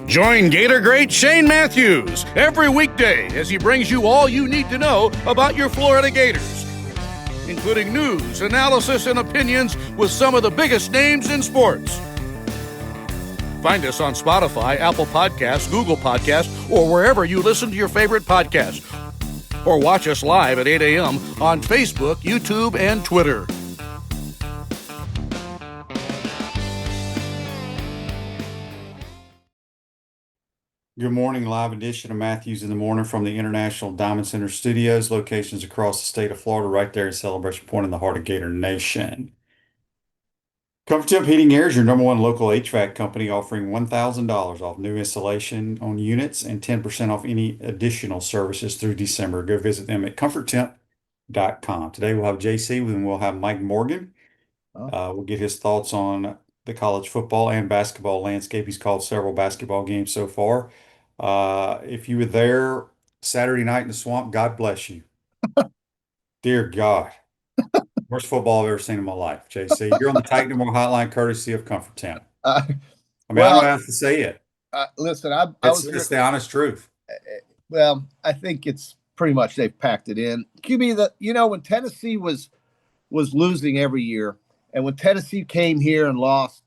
Join Gator great Shane Matthews every weekday as he brings you all you need to know about your Florida Gators, including news, analysis, and opinions with some of the biggest names in sports. Find us on Spotify, Apple Podcasts, Google Podcasts, or wherever you listen to your favorite podcasts. Or watch us live at 8 a.m. on Facebook, YouTube, and Twitter. Good morning, live edition of Matthews in the Morning from the International Diamond Center Studios, locations across the state of Florida, right there at Celebration Point in the heart of Gator Nation. Comfort Temp Heating Air is your number one local HVAC company, offering $1,000 off new installation on units and 10% off any additional services through December. Go visit them at comforttemp.com. Today we'll have JC, and we'll have Mike Morgan. We'll get his thoughts on the college football and basketball landscape. He's called several basketball games so far. If you were there Saturday night in the swamp, God bless you. Dear God. Worst football I've ever seen in my life, JC. You're on the Titan More Hotline, courtesy of Comfort Temp. I don't have to say it. Listen, it's the honest truth. Well, I think it's pretty much they've packed it in. QB, when Tennessee was losing every year, and when Tennessee came here and lost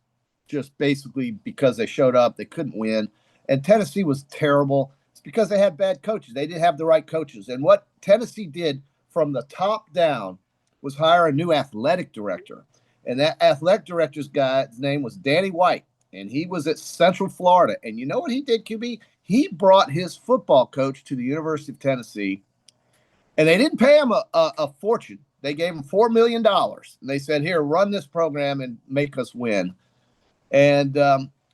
just basically because they showed up, they couldn't win, and Tennessee was terrible. It's because they had bad coaches. They didn't have the right coaches. And what Tennessee did from the top down was hire a new athletic director. And that athletic director's guy's name was Danny White. And he was at Central Florida. And you know what he did, QB? He brought his football coach to the University of Tennessee. And they didn't pay him a fortune. They gave him $4 million. And they said, here, run this program and make us win. And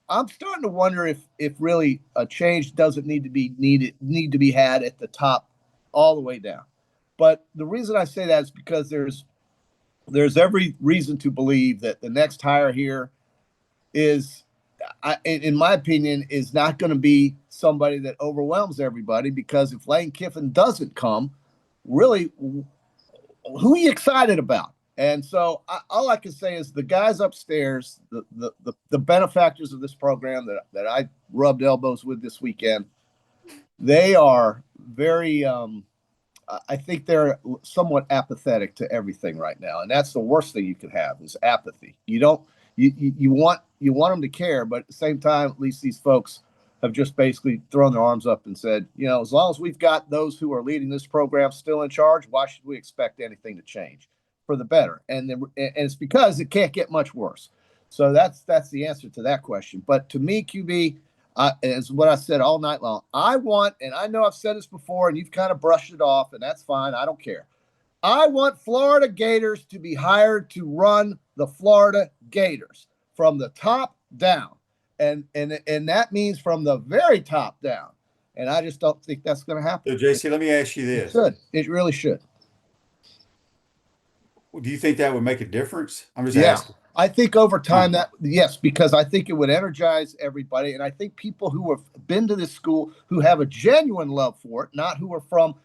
I'm starting to wonder if really a change doesn't need to be had at the top all the way down. But the reason I say that is because there's every reason to believe that the next hire here is, in my opinion, is not going to be somebody that overwhelms everybody, because if Lane Kiffin doesn't come, really, who are you excited about? And so all I can say is the guys upstairs, the benefactors of this program that I rubbed elbows with this weekend, they are very I think they're somewhat apathetic to everything right now, and that's the worst thing you can have is apathy. You want them to care, but at the same time, at least these folks have just basically thrown their arms up and said, as long as we've got those who are leading this program still in charge, why should we expect anything to change for the better? And it's because it can't get much worse. So that's the answer to that question. But to me, QB, is what I said all night long. I want, and I know I've said this before, and you've kind of brushed it off, and that's fine. I don't care. I want Florida Gators to be hired to run the Florida Gators from the top down, and that means from the very top down. And I just don't think that's going to happen. So, JC, let me ask you this. It really should. Do you think that would make a difference? I'm just asking. I think over time yes, because I think it would energize everybody. And I think people who have been to this school, who have a genuine love for it, not who are from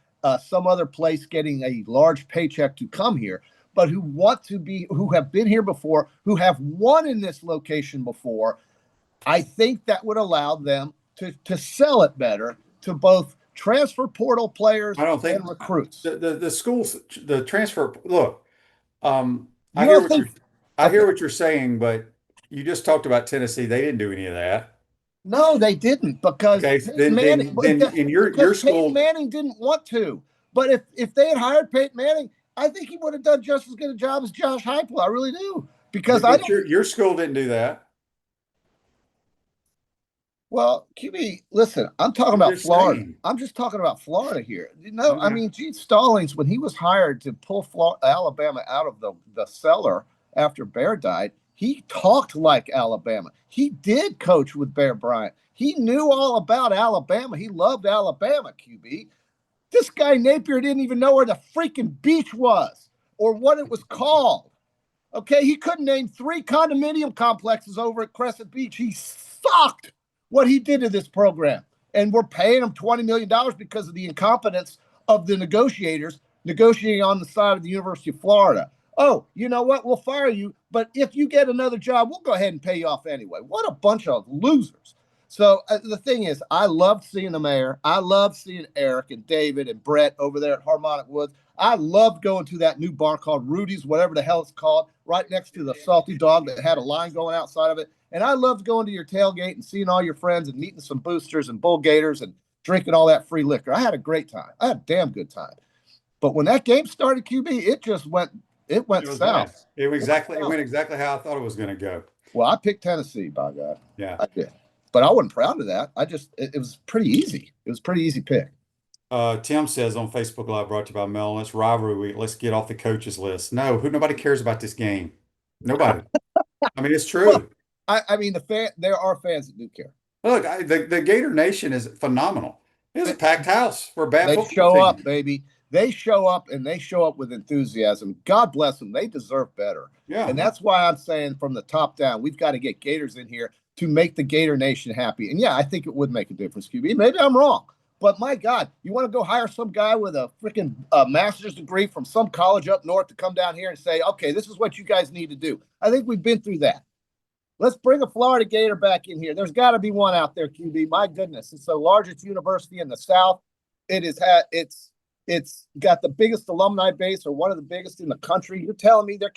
some other place getting a large paycheck to come here, but who have been here before, who have won in this location before, I think that would allow them to sell it better to both transfer portal players and recruits. The schools, the transfer, look, I hear what you're saying, but you just talked about Tennessee. They didn't do any of that. No, they didn't, because then in your school, Peyton Manning didn't want to. But if they had hired Peyton Manning, I think he would have done just as good a job as Josh Heupel. I really do, because your school didn't do that. Well, QB, listen, I'm talking about Florida. I'm just talking about Florida here. I mean, Gene Stallings, when he was hired to pull Alabama out of the cellar after Bear died, he talked like Alabama. He did coach with Bear Bryant. He knew all about Alabama. He loved Alabama, QB. This guy Napier didn't even know where the freaking beach was or what it was called. Okay, he couldn't name 3 condominium complexes over at Crescent Beach. He sucked what he did to this program. And we're paying him $20 million because of the incompetence of the negotiators negotiating on the side of the University of Florida. oh, you know what? We'll fire you, but if you get another job, we'll go ahead and pay you off anyway. What a bunch of losers. So the thing is, I loved seeing the mayor. I loved seeing Eric and David and Brett over there at Harmonic Woods. I loved going to that new bar called Rudy's, whatever the hell it's called, right next to the Salty Dog that had a line going outside of it. And I loved going to your tailgate and seeing all your friends and meeting some boosters and bull gators and drinking all that free liquor. I had a great time. I had a damn good time. But when that game started, QB, it just went It was bad. south. It went exactly how I thought it was going to go. Well, I picked Tennessee, by God. Yeah. I did. But I wasn't proud of that. It was pretty easy. It was a pretty easy pick. Tim says on Facebook Live, brought to you by Mel, it's rivalry week. Let's get off the coaches list. No, nobody cares about this game. Nobody. I mean, it's true. Well, I mean, there are fans that do care. Look, the Gator Nation is phenomenal. It's a packed house. We're a bad They football show team. up, baby. They show up and they show up with enthusiasm. God bless them. They deserve better. Yeah. And that's why I'm saying from the top down, we've got to get Gators in here to make the Gator Nation happy. And yeah, I think it would make a difference, QB. Maybe I'm wrong. But my God, you want to go hire some guy with a freaking master's degree from some college up north to come down here and say, okay, this is what you guys need to do. I think we've been through that. Let's bring a Florida Gator back in here. There's got to be one out there, QB. My goodness, it's the largest university in the South. It's got the biggest alumni base, or one of the biggest in the country. You're telling me you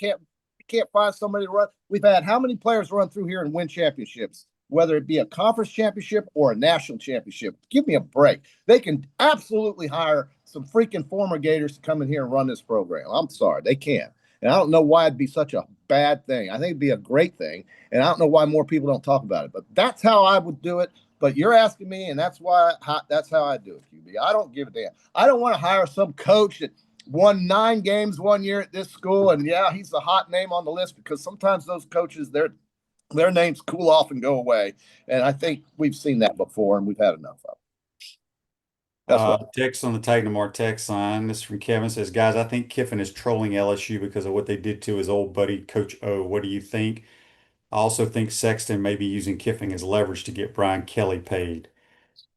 can't find somebody to run? We've had how many players run through here and win championships, whether it be a conference championship or a national championship? Give me a break. They can absolutely hire some freaking former Gators to come in here and run this program. I'm sorry, they can. And I don't know why it'd be such a bad thing. I think it'd be a great thing. And I don't know why more people don't talk about it. But that's how I would do it. But you're asking me, and that's how I do it, QB. I don't give a damn. I don't want to hire some coach that won 9 games one year at this school, and yeah, he's the hot name on the list, because sometimes those coaches, their names cool off and go away. And I think we've seen that before, and we've had enough of it. Text on the Titan Mark text line. This is from Kevin. Says, guys, I think Kiffin is trolling LSU because of what they did to his old buddy, Coach O. What do you think? I also think Sexton may be using Kiffin as leverage to get Brian Kelly paid.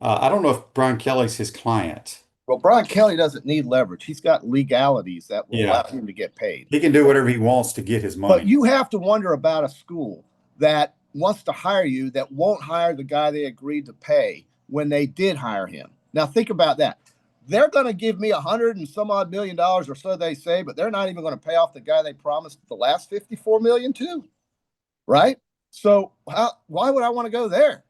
I don't know if Brian Kelly's his client. Well, Brian Kelly doesn't need leverage. He's got legalities that will allow him to get paid. He can do whatever he wants to get his money. But you have to wonder about a school that wants to hire you that won't hire the guy they agreed to pay when they did hire him. Now, think about that. They're going to give me $100 and some odd million, or so they say, but they're not even going to pay off the guy they promised the last $54 million to, right? So why would I want to go there?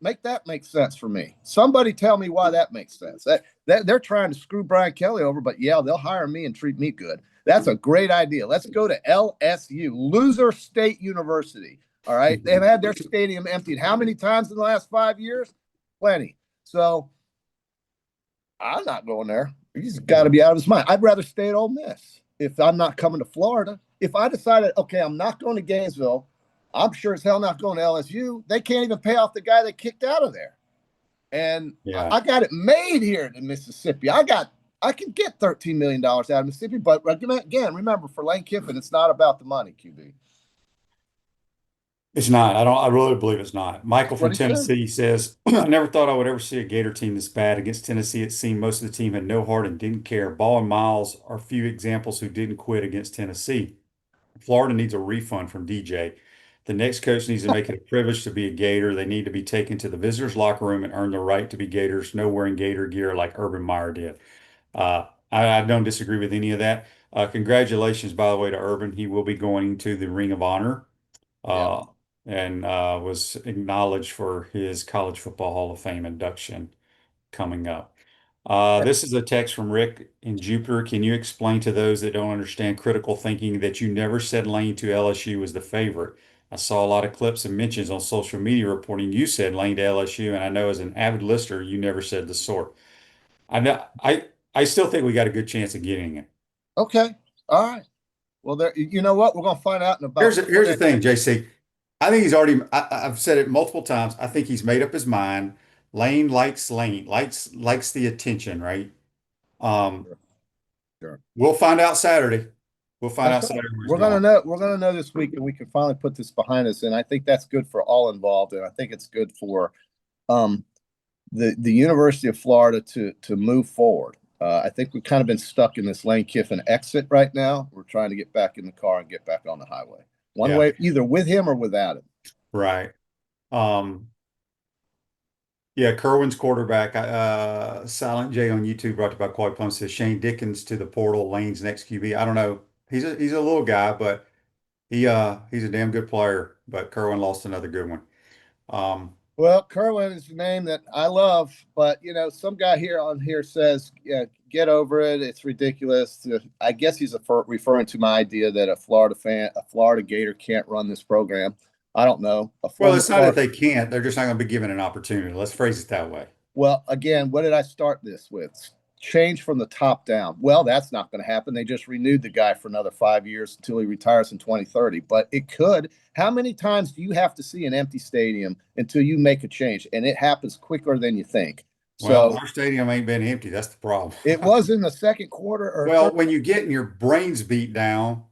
Make that make sense for me. Somebody tell me why that makes sense. That they're trying to screw Brian Kelly over, but yeah, they'll hire me and treat me good. That's a great idea. Let's go to LSU, Loser State University. All right. They've had their stadium emptied how many times in the last 5 years? Plenty. So I'm not going there. He's got to be out of his mind. I'd rather stay at Ole Miss if I'm not coming to Florida. If I decided, okay, I'm not going to Gainesville, I'm sure as hell not going to LSU. They can't even pay off the guy they kicked out of there. And I got it made here in Mississippi. I can get $13 million out of Mississippi, but again, remember, for Lane Kiffin, it's not about the money, QB. It's not. I really believe it's not. Michael from Tennessee says, I never thought I would ever see a Gator team this bad. Against Tennessee, it seemed most of the team had no heart and didn't care. Ball and Miles are few examples who didn't quit against Tennessee. Florida needs a refund from DJ. The next coach needs to make it a privilege to be a Gator. They need to be taken to the visitors' locker room and earn the right to be Gators, no wearing Gator gear like Urban Meyer did. I don't disagree with any of that. Congratulations, by the way, to Urban. He will be going to the Ring of Honor. And was acknowledged for his College Football Hall of Fame induction coming up. This is a text from Rick in Jupiter. Can you explain to those that don't understand critical thinking that you never said Lane to LSU was the favorite? I saw a lot of clips and mentions on social media reporting you said Lane to LSU, and I know as an avid listener, you never said the sort. I still think we got a good chance of getting it. Okay. All right. Well, you know what? We're going to find out in about. Here's the thing, JC. I think he's already, I've said it multiple times. I think he's made up his mind. Lane, likes the attention, right? Sure. We'll find out Saturday. We're gonna know this week, and we can finally put this behind us. And I think that's good for all involved. And I think it's good for the University of Florida to move forward. I think we've kind of been stuck in this Lane Kiffin exit right now. We're trying to get back in the car and get back on the highway. One Yeah, way, either with him or without him. right. Um, yeah, Kerwin's quarterback. Silent J on YouTube brought to you by Quad Plum says Shane Dickens to the portal, Lane's next QB. I don't know. He's a little guy, but he's a damn good player. But Kerwin lost another good one. Um, Well, Kerwin is a name that I love, but some guy here on here says, "Yeah, get over it. It's ridiculous." I guess he's referring to my idea that a Florida Gator can't run this program. I don't know. A well, former it's not that Florida. they can't. They're just not going to be given an opportunity. Let's phrase it that way. Well, again, what did I start this with? Change from the top down. Well, that's not going to happen. They just renewed the guy for another 5 years until he retires in 2030. But it could. How many times do you have to see an empty stadium until you make a change? And it happens quicker than you think. Well, So our stadium ain't been empty. That's the problem. it was in the second quarter or Well, third. when you get your brains beat down,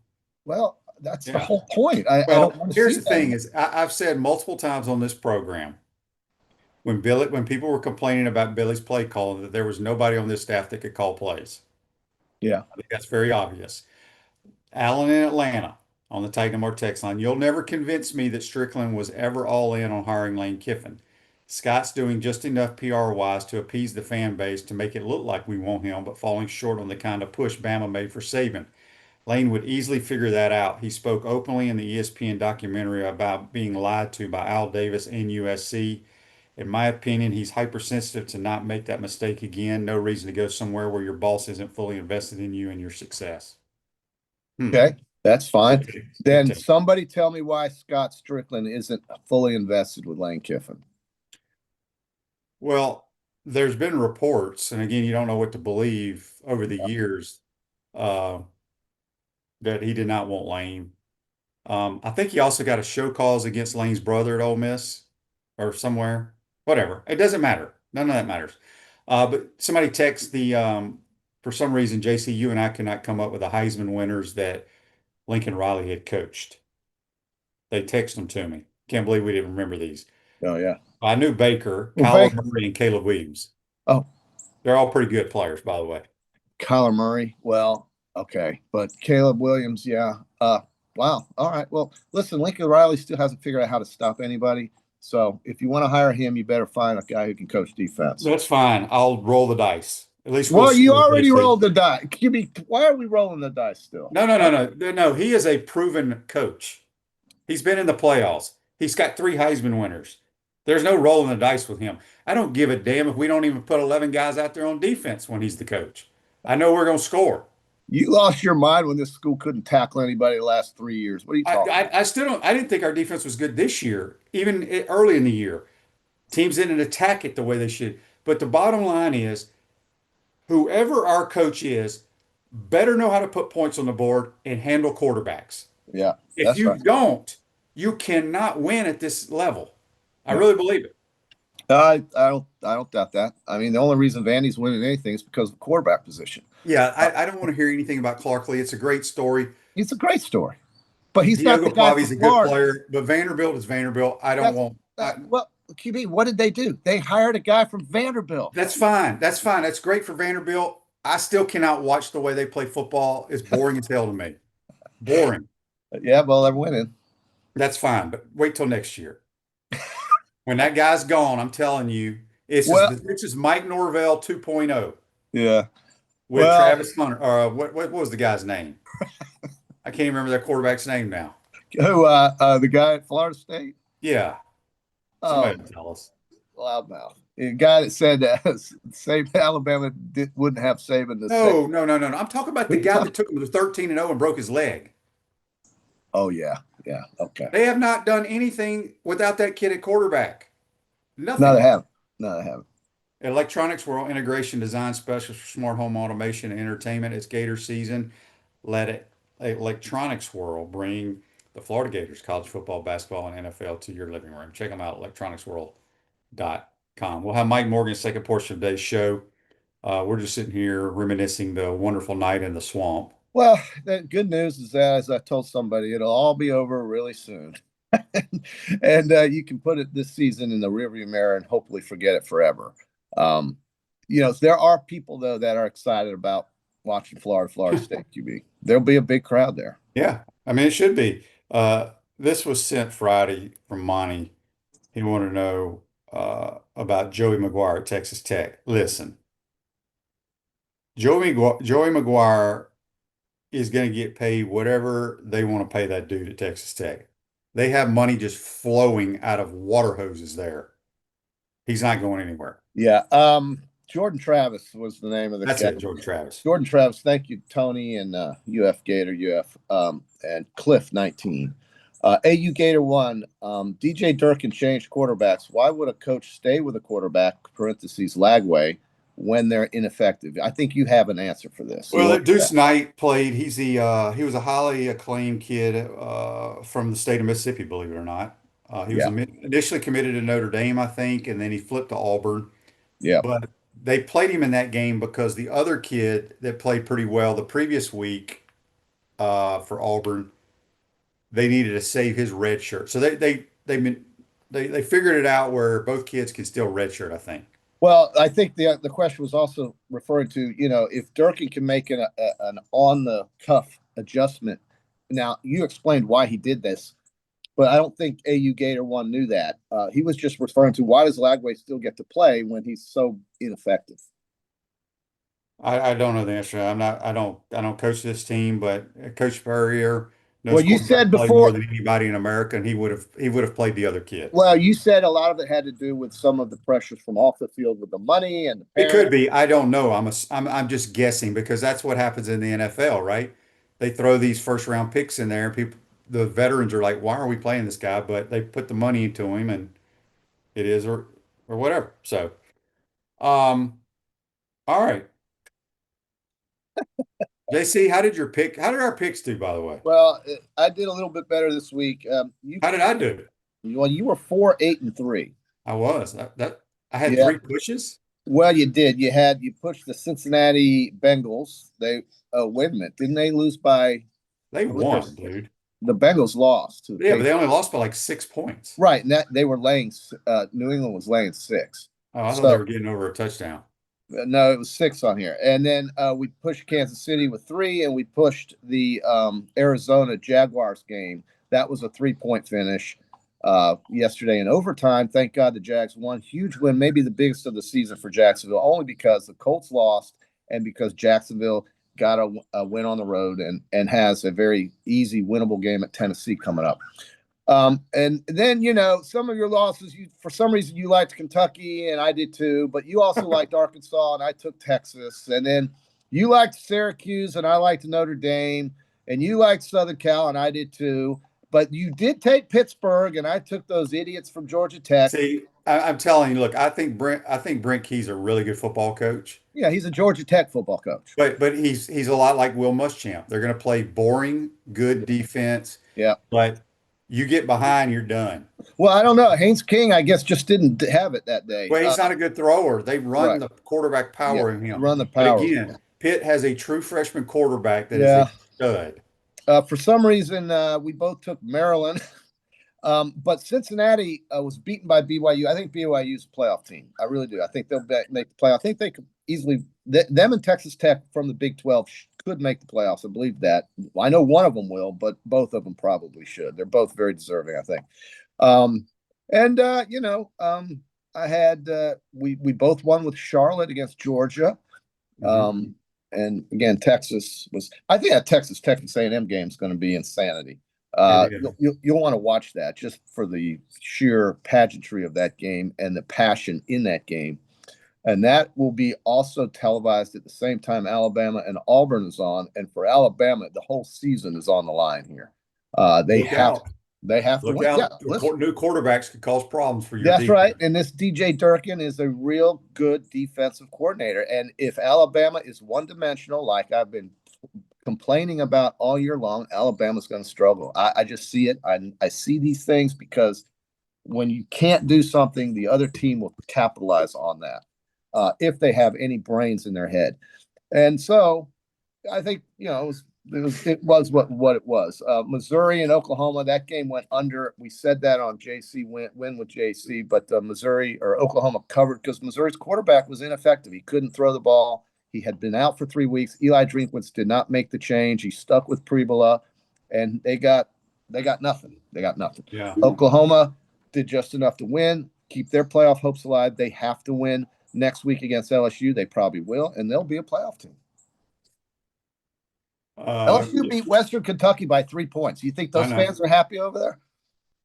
Well, that's the yeah. whole point. I don't Well, want to here's see the that thing anymore. is I've said multiple times on this program when people were complaining about Billy's play call that there was nobody on this staff that could call plays. Yeah. I think that's very obvious. Allen in Atlanta on the Titan More text line. You'll never convince me that Strickland was ever all in on hiring Lane Kiffin. Scott's doing just enough PR wise to appease the fan base to make it look like we want him, but falling short on the kind of push Bama made for Saban. Lane would easily figure that out. He spoke openly in the ESPN documentary about being lied to by Al Davis and USC. In my opinion, he's hypersensitive to not make that mistake again. No reason to go somewhere where your boss isn't fully invested in you and your success. Hmm. Okay. That's fine. Good take. Good Then take. somebody tell me why Scott Strickland isn't fully invested with Lane Kiffin. Well, there's been reports, and again, you don't know what to believe over the years, uh, that he did not want Lane. I think he also got a show cause against Lane's brother at Ole Miss or somewhere. Whatever. It doesn't matter. None of that matters. But somebody texts for some reason, JC, you and I cannot come up with the Heisman winners that Lincoln Riley had coached. They text them to me. Can't believe we didn't remember these. Oh yeah. I knew Baker, Well, Kyler Murray, and Caleb Williams. oh, They're all pretty good players, by the way. Kyler Murray. Well, okay, but Caleb Williams, yeah. Wow. All right. Well, listen, Lincoln Riley still hasn't figured out how to stop anybody. So if you want to hire him, you better find a guy who can coach defense. That's fine. I'll roll the dice. At least we'll Well, see you what they already say. rolled the dice. Why are we rolling the dice still? No, no, no, no, no. He is a proven coach. He's been in the playoffs. He's got 3 Heisman winners. There's no rolling the dice with him. I don't give a damn if we don't even put 11 guys out there on defense when he's the coach. I know we're going to score. You lost your mind when this school couldn't tackle anybody the last 3 years. What are you talking about? I still don't. I didn't think our defense was good this year, even early in the year. Teams didn't attack it the way they should. But the bottom line is, whoever our coach is, better know how to put points on the board and handle quarterbacks. Yeah, If that's you right. don't, you cannot win at this level. I Yeah. really believe it. I don't doubt that. I mean, the only reason Vandy's winning anything is because of the quarterback position. Yeah, Uh, I don't want to hear anything about Clark Lee. It's a great story. It's a great story, but he's not Diogo the guy for Pavi's a good Florida. player, but Vanderbilt is Vanderbilt. I don't That's want. well, QB. What did they do? They hired a guy from Vanderbilt. That's fine. That's fine. That's great for Vanderbilt. I still cannot watch the way they play football. It's boring as hell to me. Boring. Yeah, well, they're winning. That's fine, but wait till next year. When that guy's gone, I'm telling you, Well, this is Mike Norvell 2.0 yeah. with Well, Travis Hunter. What was the guy's name? I can't even remember that quarterback's name now. who? The guy at Florida State. Yeah, Oh, somebody tell us. loudmouth. The guy that said Alabama wouldn't have Saban to say. No, no, no, no, no. I'm talking about the guy that took him to 13-0 and broke his leg. Oh yeah, yeah. Okay. They have not done anything without that kid at quarterback. No, Nothing. they haven't. No, they haven't. Electronics World Integration Design Specialist for Smart Home Automation and Entertainment. It's Gator season. Let it Electronics World bring the Florida Gators college football, basketball, and NFL to your living room. Check them out at electronicsworld.com. We'll have Mike Morgan's second portion of today's show. We're just sitting here reminiscing the wonderful night in the swamp. Well, the good news is that, as I told somebody, it'll all be over really soon. And you can put it this season in the rearview mirror and hopefully forget it forever. Um, there are people though that are excited about watching Florida State QB. There'll be a big crowd there. Yeah, I mean, it should be. This was sent Friday from Monty. He wanted to know about Joey McGuire at Texas Tech. Listen, Joey McGuire is going to get paid whatever they want to pay that dude at Texas Tech. They have money just flowing out of water hoses there. He's not going anywhere. Yeah. Jordan Travis was the name of the That's guy. it, Jordan Travis. Jordan Travis. Thank you, Tony and UF Gator UF and Cliff 19. AU Gator 1. DJ Durkin changed quarterbacks. Why would a coach stay with a quarterback (parentheses Lagway) when they're ineffective? I think you have an answer for this. Well, Deuce Knight played. He was a highly acclaimed kid from the state of Mississippi, believe it or not. He was Yeah. initially committed to Notre Dame, I think, and then he flipped to Auburn. Yeah. But they played him in that game because the other kid that played pretty well the previous week for Auburn, they needed to save his red shirt. So they figured it out where both kids can still redshirt, I think. Well, I think the question was also referring to, if Durkin can make an on the cuff adjustment. Now, you explained why he did this, but I don't think AU Gator 1 knew that. He was just referring to, why does Lagway still get to play when he's so ineffective? I don't know the answer. I don't coach this team, but Coach Spurrier knows Well, you said quarterback play more before. than anybody in America, and he would have played the other kid. Well, you said a lot of it had to do with some of the pressures from off the field with the money and the It parents. could be. I don't know. I'm just guessing because that's what happens in the NFL, right? They throw these first round picks in there. The veterans are like, why are we playing this guy? But they put the money into him, and it is or whatever. So, all right. JC, how did our picks do, by the way? Well, I did a little bit better this week. How did I do? Well, you were 4-8-3. I was. I had Yeah. 3 pushes. Well, you did. You pushed the Cincinnati Bengals. Wait a minute, didn't they lose by? They won, dude. The Bengals lost to the Yeah, but they Patriots. only lost by like 6 points. Right, and that they were laying. New England was laying 6. Oh, I thought they were getting over a touchdown. No, it was 6 on here, and then we pushed Kansas City with 3, and we pushed the Arizona Jaguars game. That was a 3-point finish yesterday in overtime. Thank God the Jags won. Huge win, maybe the biggest of the season for Jacksonville, only because the Colts lost and because Jacksonville got a win on the road and has a very easy, winnable game at Tennessee coming up. And then, some of your losses, for some reason you liked Kentucky and I did too, but you also liked Arkansas and I took Texas. And then you liked Syracuse and I liked Notre Dame, and you liked Southern Cal and I did too. But you did take Pittsburgh and I took those idiots from Georgia Tech. See, I'm telling you, look, I think Brent Key's a really good football coach. Yeah, he's a Georgia Tech football coach. But he's a lot like Will Muschamp. They're going to play boring, good defense. Yeah. But you get behind, you're done. Well, I don't know. Haynes King, I guess, just didn't have it that day. Well, he's not a good thrower. They run Right. the quarterback power in him. Run the But power. again, Pitt has a true freshman quarterback that is a stud. For some reason, we both took Maryland. But Cincinnati was beaten by BYU. I think BYU's a playoff team. I really do. I think they'll make the playoff. I think they could easily, them and Texas Tech from the Big 12 could make the playoffs. I believe that. I know one of them will, but both of them probably should. They're both very deserving, I think. I had, we both won with Charlotte against Georgia. And again, Texas was, I think that Texas A&M game is going to be insanity. You'll want to watch that just for the sheer pageantry of that game and the passion in that game. And that will be also televised at the same time Alabama and Auburn is on. And for Alabama, the whole season is on the line here. They have to Look win. out. Yeah, New quarterbacks could cause problems for your that's defense. right. And this DJ Durkin is a real good defensive coordinator. And if Alabama is one-dimensional, like I've been complaining about all year long, Alabama's going to struggle. I just see it. I see these things because when you can't do something, the other team will capitalize on that if they have any brains in their head. And so I think, it was it was what it was. Missouri and Oklahoma, that game went under. We said that on JC win with JC, but Missouri or Oklahoma covered because Missouri's quarterback was ineffective. He couldn't throw the ball. He had been out for 3 weeks. Eli Drinkwitz did not make the change. He stuck with Pribula, and they got nothing. They got nothing. Yeah. Oklahoma did just enough to win, keep their playoff hopes alive. They have to win next week against LSU. They probably will, and they'll be a playoff team. LSU beat Western Kentucky by 3 points. You think those fans are happy over there?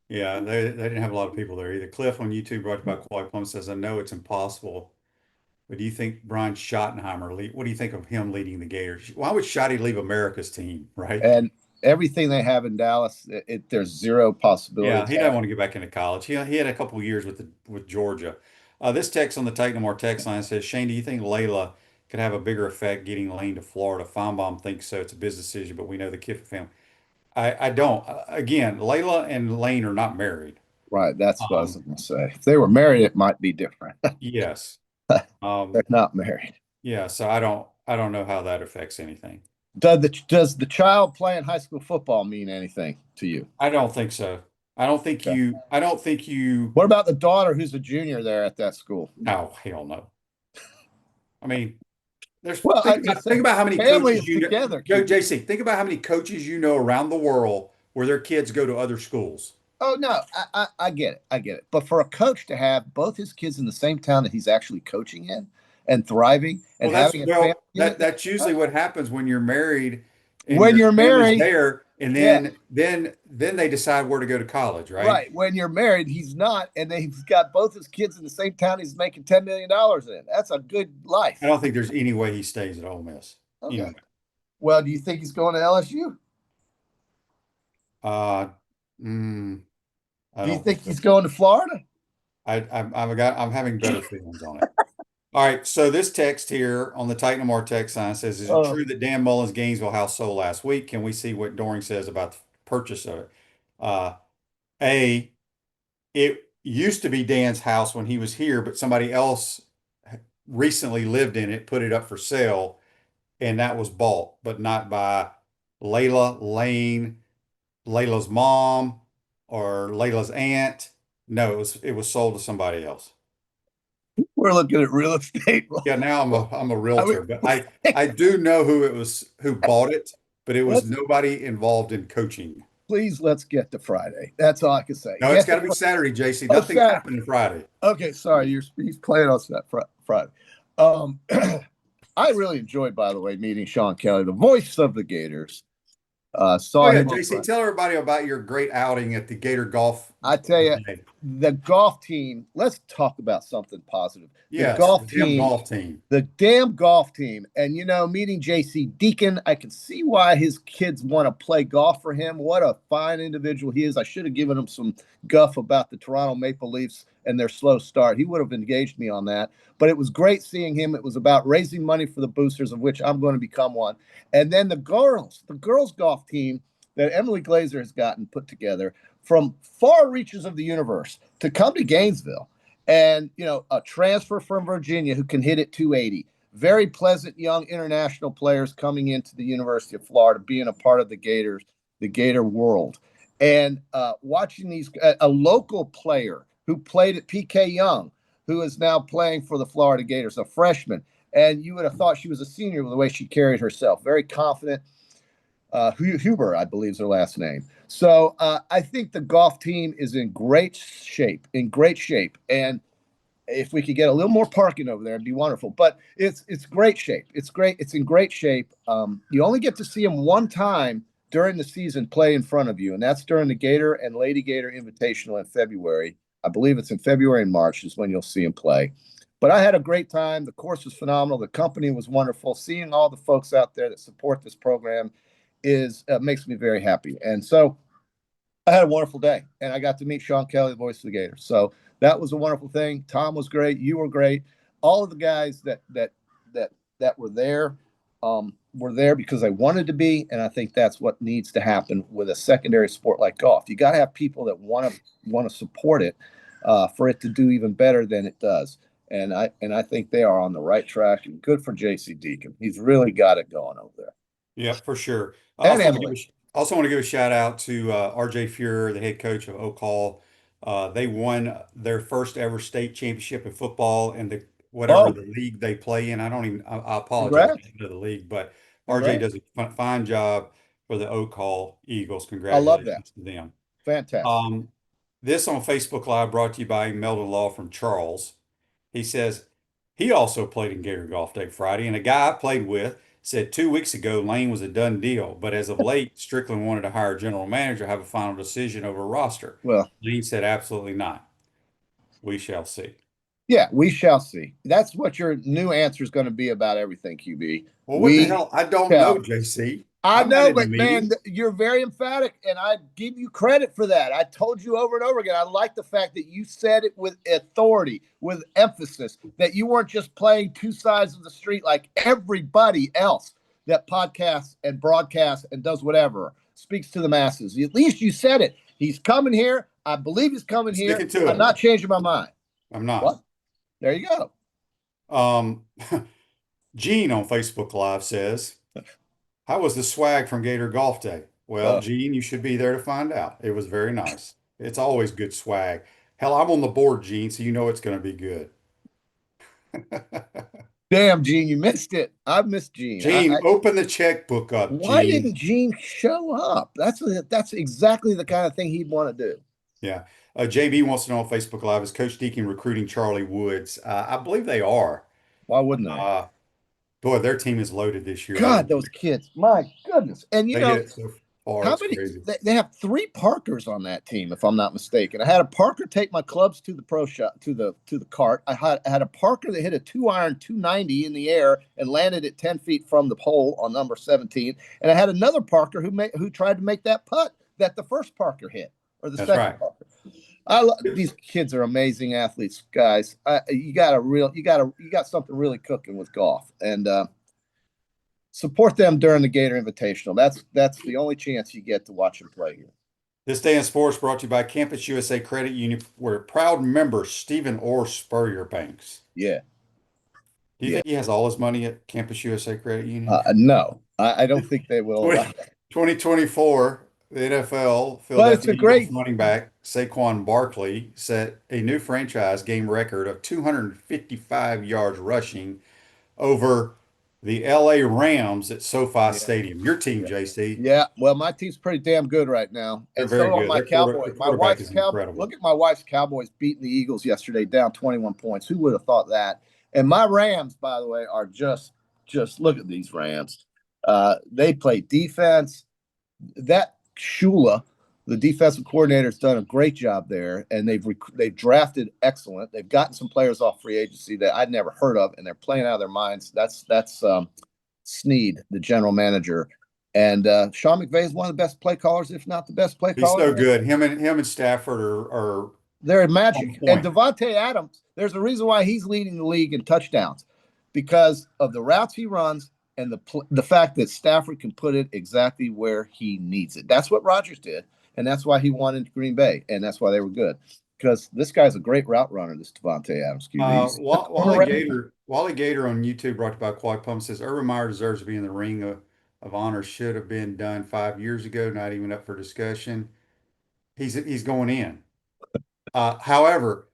Yeah, they didn't have a lot of people there either. Cliff on YouTube wrote about Kawhi Plum says, I know it's impossible, but do you think Brian Schottenheimer, what do you think of him leading the Gators? Why would Schotty leave America's team, right? And everything they have in Dallas, there's zero possibility. Yeah, he doesn't want to get back into college. He had a couple of years with Georgia. This text on the Take No More text line says, Shane, do you think Layla could have a bigger effect getting Lane to Florida? Feinbaum thinks so. It's a business decision, but we know the Kiffin family. I don't. Again, Layla and Lane are not married. Right. That's what I was going to say. If they were married, it might be different. Yes. They're not married. Yeah. So I don't know how that affects anything. Does the child playing high school football mean anything to you? I don't think so. I don't think you. What about the daughter who's a junior there at that school? No, hell no. I mean, think about how many families coaches you together. Go, JC. Think about how many coaches you know around the world where their kids go to other schools. Oh no, I get it. I get it. But for a coach to have both his kids in the same town that he's actually coaching in and thriving and having a family, that's usually what happens when you're married. And when you're married there, and then they decide where to go to college, right? Right. When you're married, he's not, and he's got both his kids in the same town. He's making $10 million in. That's a good life. I don't think there's any way he stays at Ole Miss. Okay. You know. Well, do you think he's going to LSU? Do you think he's going to Florida? I'm having better feelings on it. All right, so this text here on the Titan More text sign says, is it true that Dan Mullen's Gainesville house sold last week? Can we see what Doring says about the purchase of it? It used to be Dan's house when he was here, but somebody else recently lived in it, put it up for sale, and that was bought, but not by Layla, Lane, Layla's mom, or Layla's aunt. No, it was sold to somebody else. We're looking at real estate. Yeah, now I'm a realtor, but I do know who bought it, but it was nobody involved in coaching. Please, let's get to Friday. That's all I can say. No, it's got to be Saturday, JC. Nothing's happening Friday. Okay, sorry, he's playing on Friday. I really enjoyed, by the way, meeting Sean Kelly, the voice of the Gators. JC, tell everybody about your great outing at the Gator Golf. I tell you, the golf team. Let's talk about something positive. Yeah, the damn golf team. And meeting JC Deacon, I can see why his kids want to play golf for him. What a fine individual he is. I should have given him some guff about the Toronto Maple Leafs and their slow start. He would have engaged me on that. But it was great seeing him. It was about raising money for the boosters, of which I'm going to become one. And then the girls golf team that Emily Glazer has gotten put together from far reaches of the universe to come to Gainesville. And, a transfer from Virginia who can hit it 280. Very pleasant young international players coming into the University of Florida, being a part of the Gators, the Gator world. And watching a local player who played at PK Young, who is now playing for the Florida Gators, a freshman. And you would have thought she was a senior with the way she carried herself. Very confident. Huber, I believe is her last name. So I think the golf team is in great shape. And if we could get a little more parking over there, it'd be wonderful. But it's great shape. It's great. It's in great shape. You only get to see them one time during the season play in front of you, and that's during the Gator and Lady Gator Invitational in February. I believe it's in February and March is when you'll see them play. But I had a great time. The course was phenomenal. The company was wonderful. Seeing all the folks out there that support this program makes me very happy. And so I had a wonderful day, and I got to meet Sean Kelly, the voice of the Gators. So that was a wonderful thing. Tom was great. You were great. All of the guys that were there because they wanted to be, and I think that's what needs to happen with a secondary sport like golf. You got to have people that want to support it for it to do even better than it does. And I think they are on the right track. And good for JC Deacon. He's really got it going over there. Yeah, for sure. I And also want to give Emily. also want to give a shout out to RJ Fuhrer, the head coach of Oak Hall. They won their first ever state championship in football in the whatever Oh, the league they play in. I don't even. I apologize, I congrats. don't know the league, but RJ Congrats. does a fine job for the Oak Hall Eagles. I love that. Congratulations to them. Fantastic. Um, this on Facebook Live brought to you by Meldon Law from Charles. He says he also played in Gator Golf Day Friday, and a guy I played with said 2 weeks ago Lane was a done deal, but as of late, Strickland wanted to hire a general manager, have a final decision over a roster. Well, Lane said absolutely not. We shall see. yeah, we shall see. That's what your new answer is going to be about everything, QB. Well, what the We hell? I don't know, shall. JC. I I'm not know, in the but man, meeting. you're very emphatic, and I give you credit for that. I told you over and over again. I like the fact that you said it with authority, with emphasis, that you weren't just playing two sides of the street like everybody else that podcasts and broadcasts and does whatever, speaks to the masses. At least you said it. He's coming here. I believe he's coming here. Sticking to I'm it. not changing my mind. I'm not. What? There you go. Um, Gene on Facebook Live says, how was the swag from Gator Golf Day? Well, Uh, Gene, you should be there to find out. It was very nice. It's always good swag. Hell, I'm on the board, Gene, so you know it's going to be good. Damn, Gene, you missed it. I missed Gene. Gene, open the checkbook up, Why Gene. didn't Gene show up? That's exactly the kind of thing he'd want to do. Yeah. JB wants to know on Facebook Live, is Coach Deacon recruiting Charlie Woods? I believe they are. Why wouldn't they? Boy, their team is loaded this year. God, those kids. My goodness. And They hit it so far. how It's many crazy. they have 3 Parkers on that team, if I'm not mistaken. I had a Parker take my clubs to the pro shop to the cart. I had a Parker that hit a 2-iron 290 in the air and landed at 10 feet from the pole on number 17. And I had another Parker who tried to make that putt that the first Parker hit, or the That's second right. Parker. These kids are amazing athletes, guys. You got something really cooking with golf, and support them during the Gator Invitational. That's the only chance you get to watch them play here. This day in sports brought to you by Campus USA Credit Union, where proud member Stephen Orr Spurrier banks. Yeah. Do you think he has all his money at Campus USA Credit Union? No, I don't think they will. 2024, the NFL But it's a great running back Saquon Barkley set a new franchise game record of 255 yards rushing over the LA Rams at SoFi Stadium. Your team, JC. Yeah, well, my team's pretty damn good right now. They're And very so are good. my Their Cowboys. My quarterback wife's is Cowboys. incredible. Look at my wife's Cowboys beating the Eagles yesterday, down 21 points. Who would have thought that? And my Rams, by the way, are just look at these Rams. They play defense. That Shula, the defensive coordinator, has done a great job there, and they've drafted excellent. They've gotten some players off free agency that I'd never heard of, and they're playing out of their minds. That's Snead, the general manager, and Sean McVay is one of the best play callers, if not the best play He's caller. so good. Him and Stafford are they're magic. on And point. Devontae Adams, there's a reason why he's leading the league in touchdowns, because of the routes he runs and the fact that Stafford can put it exactly where he needs it. That's what Rodgers did, and that's why he won in Green Bay, and that's why they were good. Because this guy's a great route runner, this Devontae Adams. Wally Gator on YouTube, brought to you by Quad Pump, says Urban Meyer deserves to be in the ring of honor. Should have been done 5 years ago. Not even up for discussion. He's going in. However,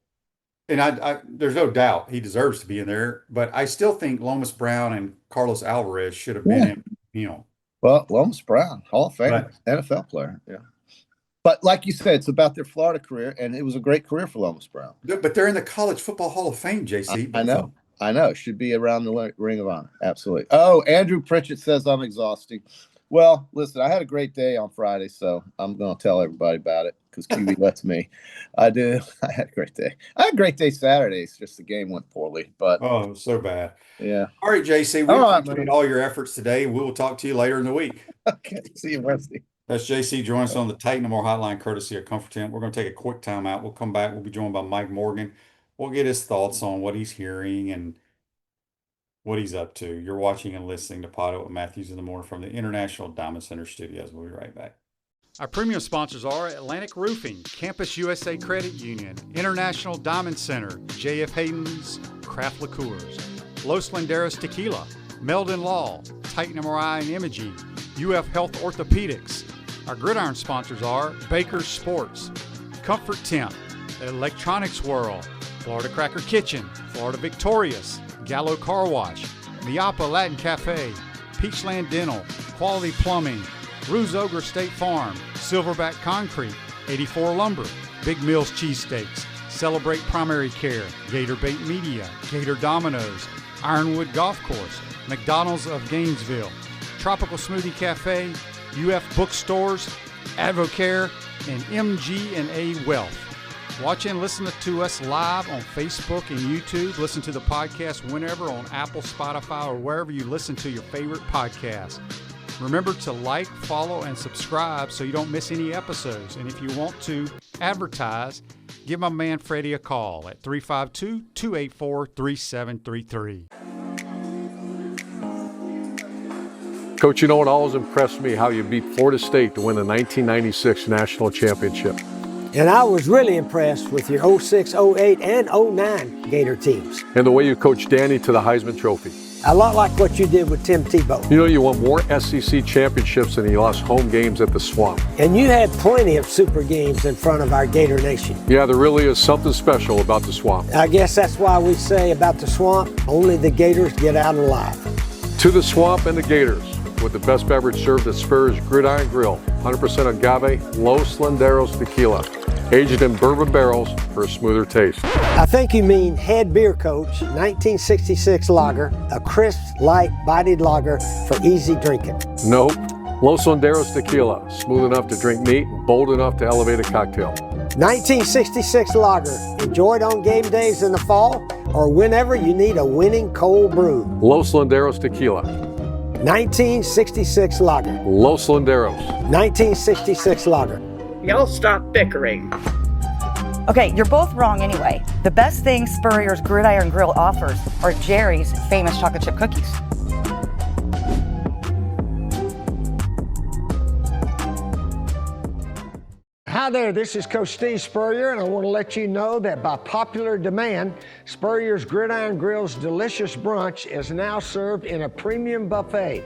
and I there's no doubt he deserves to be in there, but I still think Lomas Brown and Carlos Alvarez should have been in. Well, Lomas Brown, Hall of Fame, But- NFL player. Yeah. But like you said, it's about their Florida career, and it was a great career for Lomas Brown. But they're in the College Football Hall of Fame, JC. I know. I know. Should be around the Ring of Honor. Absolutely. Oh, Andrew Pritchett says I'm exhausting. Well, listen, I had a great day on Friday, so I'm going to tell everybody about it because QB lets me. I did. I had a great day. I had a great day Saturday. It's just the game went poorly, but Oh, so bad. yeah. All right, JC, we All right, appreciate man. all your efforts today. We will talk to you later in the week. Okay. See you Wednesday. That's JC joining us on the Titan More Hotline, courtesy of Comfort Tent. We're going to take a quick time out. We'll come back. We'll be joined by Mike Morgan. We'll get his thoughts on what he's hearing and what he's up to. You're watching and listening to PodUp with Matthews in the Morning from the International Diamond Center Studios. We'll be right back. Our premium sponsors are Atlantic Roofing, Campus USA Credit Union, International Diamond Center, J.F. Hayden's Craft Liqueurs, Los Landeros Tequila, Meldon Law, Titan MRI and Imaging, UF Health Orthopedics. Our gridiron sponsors are Baker's Sports, Comfort Temp, Electronics World, Florida Cracker Kitchen, Florida Victorious, Gallo Car Wash, Miapa Latin Cafe, Peachland Dental, Quality Plumbing, Rue's Ogre State Farm, Silverback Concrete, 84 Lumber, Big Mills Cheesesteaks, Celebrate Primary Care, Gator Bait Media, Gator Dominoes, Ironwood Golf Course, McDonald's of Gainesville, Tropical Smoothie Cafe, UF Bookstores, Advocare, and MG&A Wealth. Watch and listen to us live on Facebook and YouTube. Listen to the podcast whenever on Apple, Spotify, or wherever you listen to your favorite podcast. Remember to like, follow, and subscribe so you don't miss any episodes. And if you want to advertise, give my man Freddie a call at 352-284-3733. Coach, you know, it always impressed me how you beat Florida State to win the 1996 National Championship. And I was really impressed with your 06, 08, and 09 Gator teams. And the way you coached Danny to the Heisman Trophy. A lot like what you did with Tim Tebow. You know, you won more SEC championships than you lost home games at the Swamp. And you had plenty of super games in front of our Gator Nation. Yeah, there really is something special about the Swamp. I guess that's why we say about the Swamp, only the Gators get out alive. To the Swamp and the Gators, with the best beverage served at Spurrier's Gridiron Grill, 100% agave, Los Landeros tequila, aged in bourbon barrels for a smoother taste. I think you mean Head Beer Coach 1966 lager, a crisp, light, bodied lager for easy drinking. Nope. Los Landeros tequila, smooth enough to drink neat and bold enough to elevate a cocktail. 1966 lager, enjoyed on game days in the fall or whenever you need a winning cold brew. Los Landeros tequila. 1966 lager. Los Landeros. 1966 lager. Y'all stop bickering. Okay, you're both wrong anyway. The best thing Spurrier's Gridiron Grill offers are Jerry's famous chocolate chip cookies. Hi there, this is Coach Steve Spurrier, and I want to let you know that by popular demand, Spurrier's Gridiron Grill's delicious brunch is now served in a premium buffet.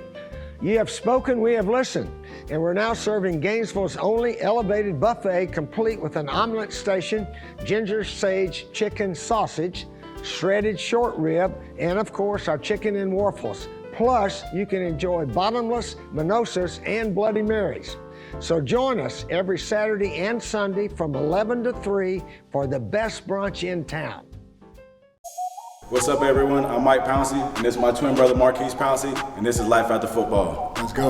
You have spoken, we have listened, and we're now serving Gainesville's only elevated buffet, complete with an omelet station, ginger sage chicken sausage, shredded short rib, and of course our chicken and waffles. Plus, you can enjoy bottomless mimosas and Bloody Marys. So join us every Saturday and Sunday from 11 to 3 for the best brunch in town. What's up, everyone? I'm Mike Pouncey, and this is my twin brother Marquise Pouncey, and this is Life After Football. Let's go.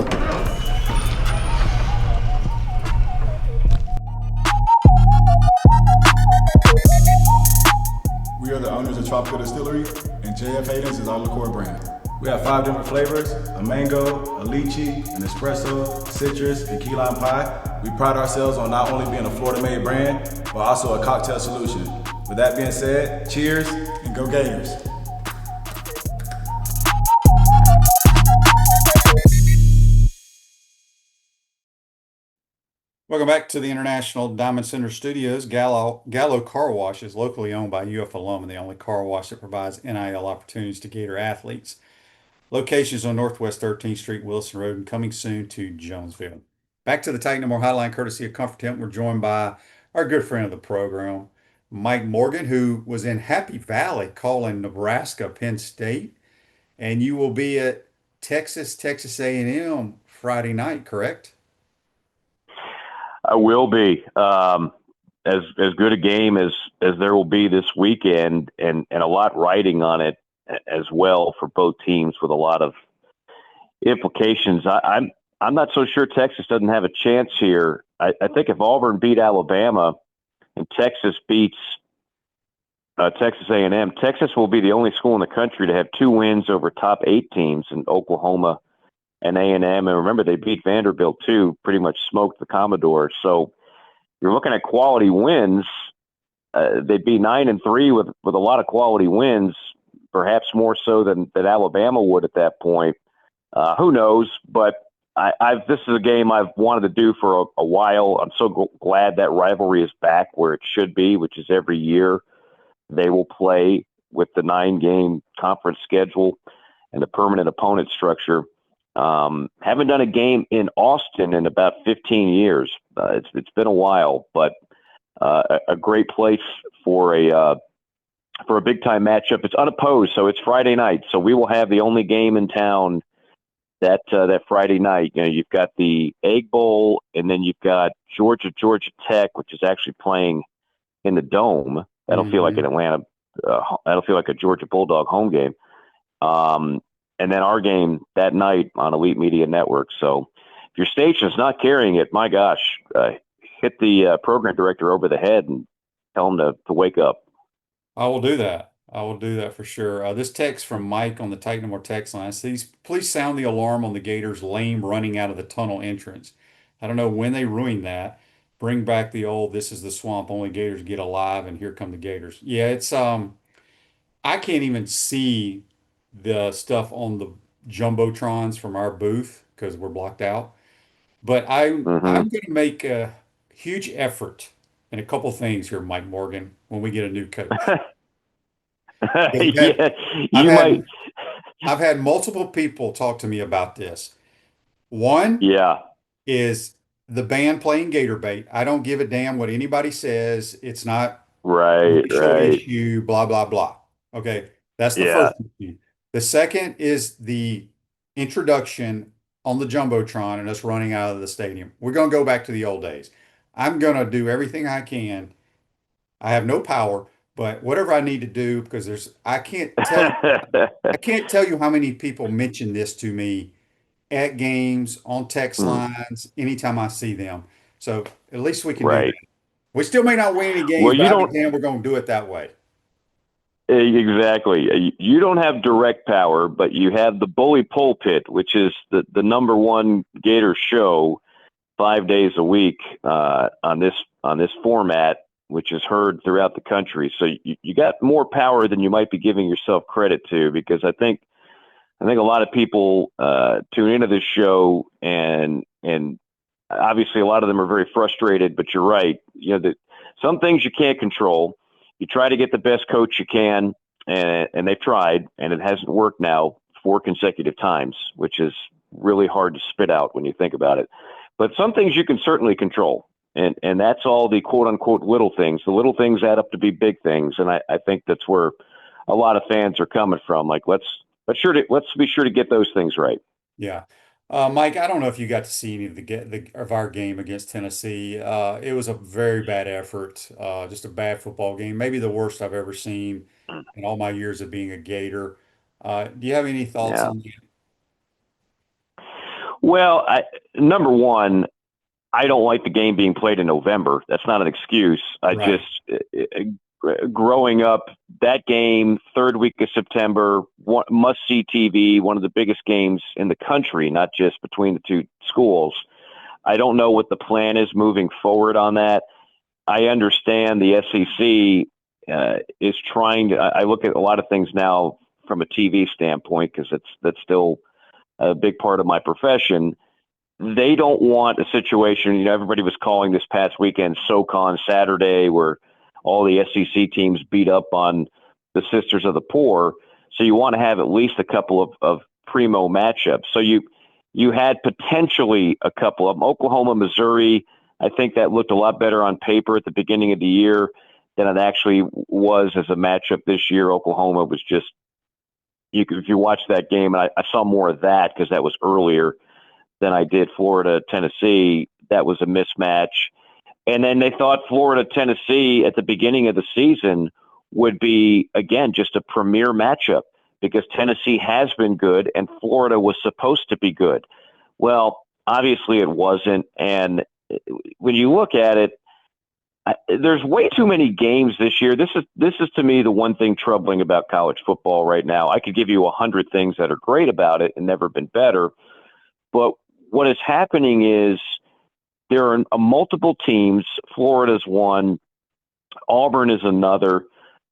We are the owners of Tropical Distillery, and JF Hayden's is our liqueur brand. We have 5 different flavors: a mango, a lychee, an espresso, citrus, and key lime pie. We pride ourselves on not only being a Florida-made brand, but also a cocktail solution. With that being said, cheers and go Gators. Welcome back to the International Diamond Center Studios. Gallo Car Wash is locally owned by UF alum and the only car wash that provides NIL opportunities to Gator athletes. Locations on Northwest 13th Street, Wilson Road, and coming soon to Jonesville. Back to the Titan No More Hotline, courtesy of Comfort Temp. We're joined by our good friend of the program, Mike Morgan, who was in Happy Valley calling Nebraska, Penn State, and you will be at Texas A&M Friday night, correct? I will be. As good a game as there will be this weekend, and a lot riding on it as well for both teams with a lot of implications. I'm not so sure Texas doesn't have a chance here. I think if Auburn beat Alabama and Texas beats Texas A&M, Texas will be the only school in the country to have 2 wins over top 8 teams in Oklahoma and A&M. And remember, they beat Vanderbilt too, pretty much smoked the Commodores. So you're looking at quality wins. They'd be 9-3 with a lot of quality wins, perhaps more so than Alabama would at that point. Who knows? But this is a game I've wanted to do for a while. I'm so glad that rivalry is back where it should be, which is every year they will play with the 9-game conference schedule and the permanent opponent structure. Haven't done a game in Austin in about 15 years. It's been a while, but a great place for a big time matchup. It's unopposed, so it's Friday night. So we will have the only game in town that Friday night. You know, you've got the Egg Bowl, and then you've got Georgia Tech, which is actually playing in the Dome. That'll feel like an Atlanta. That'll feel like a Georgia Bulldog home game. And then our game that night on Elite Media Network. So if your station's not carrying it, my gosh, hit the program director over the head and tell him to wake up. I will do that. I will do that for sure. This text from Mike on the Titan More text line says, please sound the alarm on the Gators lame running out of the tunnel entrance. I don't know when they ruined that. Bring back the old, this is the swamp, only Gators get alive, and here come the Gators. Yeah, it's I can't even see the stuff on the jumbotrons from our booth because we're blocked out. But I'm going to make a huge effort in a couple things here, Mike Morgan, when we get a new coach. Yeah, I've you had might. I've had multiple people talk to me about this. One Yeah, is the band playing Gator Bait. I don't give a damn what anybody says. It's not a racial right. issue, blah, blah, blah. Okay, that's the Yeah. first issue. The second is the introduction on the Jumbotron and us running out of the stadium. We're going to go back to the old days. I'm going to do everything I can. I have no power, but whatever I need to do, because I can't tell you how many people mention this to me at games, on text lines, anytime I see them. So at least we can do Right. that. We still may not win any games, Well, but you I'll be don't damned, we're going to do it that way. exactly. You don't have direct power, but you have the bully pulpit, which is the number one Gator show 5 days a week on this format, which is heard throughout the country. So you got more power than you might be giving yourself credit to, because I think a lot of people tune into this show, and obviously a lot of them are very frustrated. But you're right. You know that some things you can't control. You try to get the best coach you can, and they've tried, and it hasn't worked now 4 consecutive times, which is really hard to spit out when you think about it. But some things you can certainly control, and that's all the quote unquote little things. The little things add up to be big things, and I think that's where a lot of fans are coming from. Like let's be sure to get those things right. Yeah. Mike, I don't know if you got to see any of of our game against Tennessee. It was a very bad effort, just a bad football game, maybe the worst I've ever seen in all my years of being a Gator. Do you have any thoughts Yeah. on that? Well, number one, I don't like the game being played in November. That's not an excuse. I Right. just growing up, that game, third week of September, must see TV, one of the biggest games in the country, not just between the two schools. I don't know what the plan is moving forward on that. I understand the SEC is trying to. I look at a lot of things now from a TV standpoint, because that's still a big part of my profession. They don't want a situation. You know, everybody was calling this past weekend SoCon Saturday, where all the SEC teams beat up on the Sisters of the Poor. So you want to have at least a couple of primo matchups. So you had potentially a couple of them. Oklahoma, Missouri. I think that looked a lot better on paper at the beginning of the year than it actually was as a matchup this year. Oklahoma was just, if you watch that game, and I saw more of that because that was earlier than I did Florida, Tennessee. That was a mismatch. And then they thought Florida, Tennessee at the beginning of the season would be, again, just a premier matchup, because Tennessee has been good and Florida was supposed to be good. Well, obviously it wasn't. And when you look at it, there's way too many games this year. This is to me the one thing troubling about college football right now. I could give you 100 things that are great about it and never been better. But what is happening is there are multiple teams. Florida's one, Auburn is another.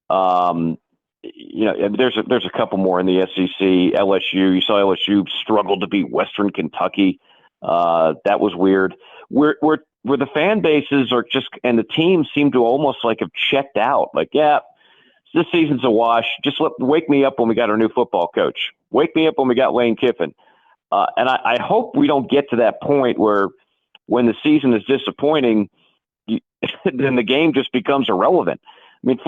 You know, there's a couple more in the SEC. LSU, you saw LSU struggled to beat Western Kentucky. That was weird. Where the fan bases are just, and the teams seem to almost like have checked out. Like, yeah, this season's a wash. Just wake me up when we got our new football coach. Wake me up when we got Lane Kiffin. And I hope we don't get to that point where when the season is disappointing, then the game just becomes irrelevant. I mean,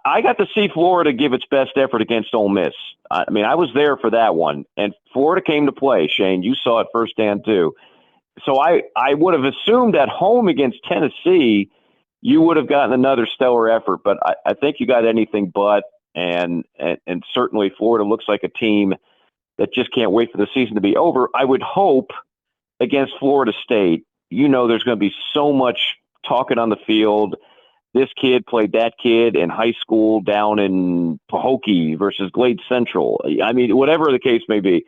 I got to see Florida give its best effort against Ole Miss. I mean, I was there for that one, and Florida came to play. Shane, you saw it firsthand too. So I would have assumed at home against Tennessee, you would have gotten another stellar effort, but I think you got anything but, and certainly Florida looks like a team that just can't wait for the season to be over. I would hope against Florida State, there's going to be so much talking on the field. This kid played that kid in high school down in Pahokee versus Glade Central. I mean, whatever the case may be,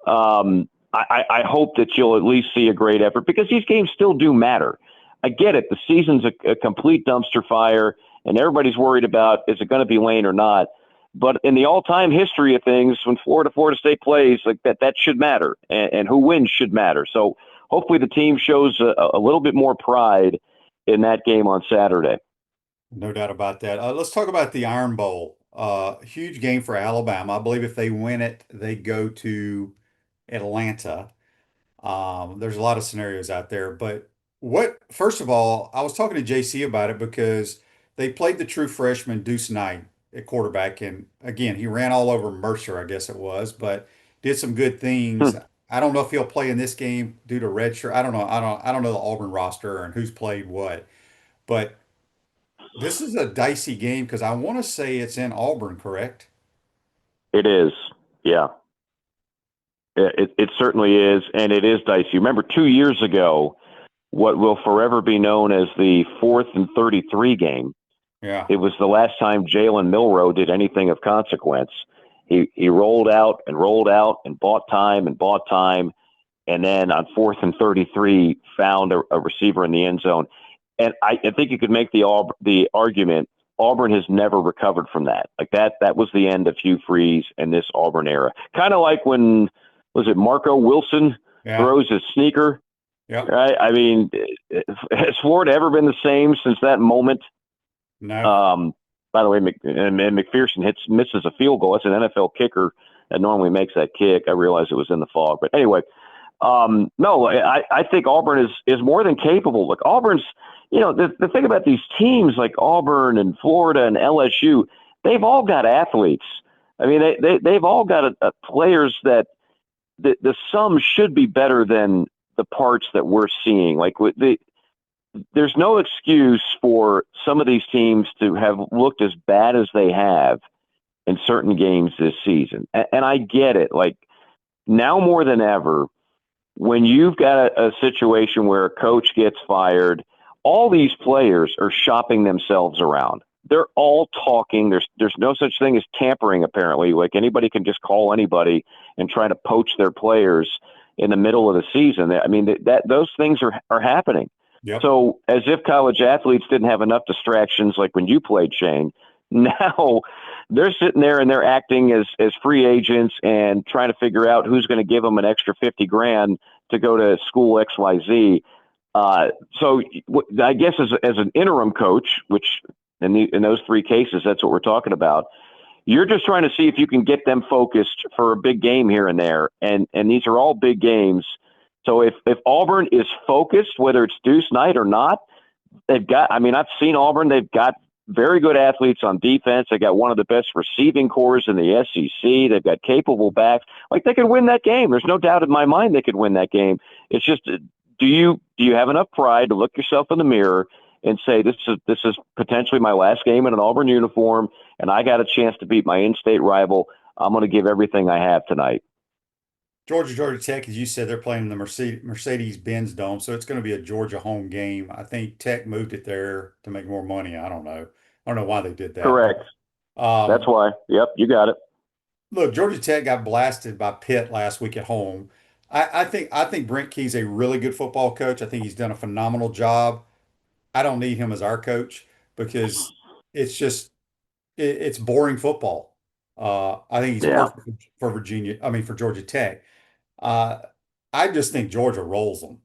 I hope that you'll at least see a great effort because these games still do matter. I get it. The season's a complete dumpster fire, and everybody's worried about is it going to be Lane or not. But in the all-time history of things, when Florida State plays, like that should matter, and who wins should matter. So hopefully the team shows a little bit more pride in that game on Saturday. No doubt about that. Let's talk about the Iron Bowl. Huge game for Alabama. I believe if they win it, they go to Atlanta. There's a lot of scenarios out there, but first of all, I was talking to JC about it because they played the true freshman Deuce Knight at quarterback. And again, he ran all over Mercer, I guess it was, but did some good things. I don't know if he'll play in this game due to redshirt. I don't know. I don't know the Auburn roster and who's played what, but this is a dicey game because I want to say it's in Auburn, correct? It is. Yeah. It certainly is, and it is dicey. Remember 2 years ago, what will forever be known as the 4th and 33 game. Yeah. It was the last time Jalen Milroe did anything of consequence. He rolled out and bought time, and then on 4th and 33 found a receiver in the end zone. And I think you could make the argument Auburn has never recovered from that. Like that was the end of Hugh Freeze and this Auburn era. Kind of like when was it Marco Wilson throws his sneaker? Yeah. Right. I mean, has Florida ever been the same since that moment? No. By the way, McPherson misses a field goal. That's an NFL kicker that normally makes that kick. I realize it was in the fog, but anyway, no, I think Auburn is more than capable. Like Auburn's, the thing about these teams like Auburn and Florida and LSU, they've all got athletes. I mean, they've all got players that the sum should be better than the parts that we're seeing. Like there's no excuse for some of these teams to have looked as bad as they have in certain games this season. And I get it. Like now more than ever, when you've got a situation where a coach gets fired, all these players are shopping themselves around. They're all talking. There's no such thing as tampering, apparently. Like anybody can just call anybody and try to poach their players in the middle of the season. I mean, those things are happening. Yep. So as if college athletes didn't have enough distractions like when you played, Shane, now they're sitting there and they're acting as free agents and trying to figure out who's going to give them an extra 50 grand to go to school XYZ. So I guess as an interim coach, which in those three cases, that's what we're talking about. You're just trying to see if you can get them focused for a big game here and there. And these are all big games. So if Auburn is focused, whether it's Deuce Knight or not, I've seen Auburn. They've got very good athletes on defense. They got one of the best receiving corps in the SEC. They've got capable backs. Like they could win that game. There's no doubt in my mind they could win that game. It's just, do you have enough pride to look yourself in the mirror and say, this is potentially my last game in an Auburn uniform, and I got a chance to beat my in-state rival. I'm going to give everything I have tonight. Georgia Tech, as you said, they're playing in the Mercedes-Benz Dome, so it's going to be a Georgia home game. I think Tech moved it there to make more money. I don't know. I don't know why they did that. Correct. That's why. Yep, you got it. Look, Georgia Tech got blasted by Pitt last week at home. I think Brent Key's a really good football coach. I think he's done a phenomenal job. I don't need him as our coach because it's boring football. I think he's perfect for for Georgia Tech. I just think Georgia rolls them.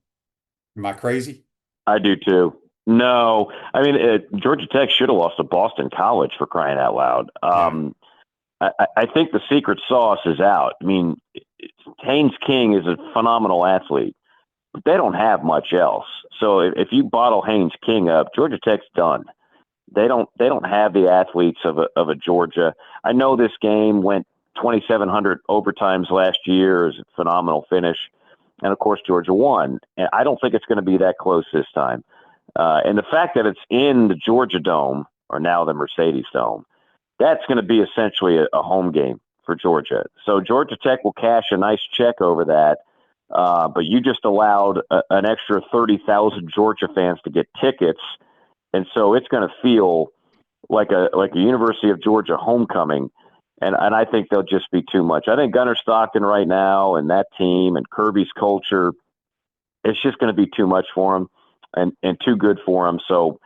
Am I crazy? I do too. No, I mean Georgia Tech should have lost to Boston College for crying out loud. I think the secret sauce is out. I mean, Haynes King is a phenomenal athlete, but they don't have much else. So if you bottle Haynes King up, Georgia Tech's done. They don't have the athletes of a Georgia. I know this game went 2,700 overtimes last year. It was a phenomenal finish. And, of course, Georgia won. And I don't think it's going to be that close this time. And the fact that it's in the Georgia Dome, or now the Mercedes Dome, that's going to be essentially a home game for Georgia. So Georgia Tech will cash a nice check over that. But you just allowed an extra 30,000 Georgia fans to get tickets. And so it's going to feel like a University of Georgia homecoming. And I think they'll just be too much. I think Gunnar Stockton right now and that team and Kirby's culture, it's just going to be too much for them and too good for them. So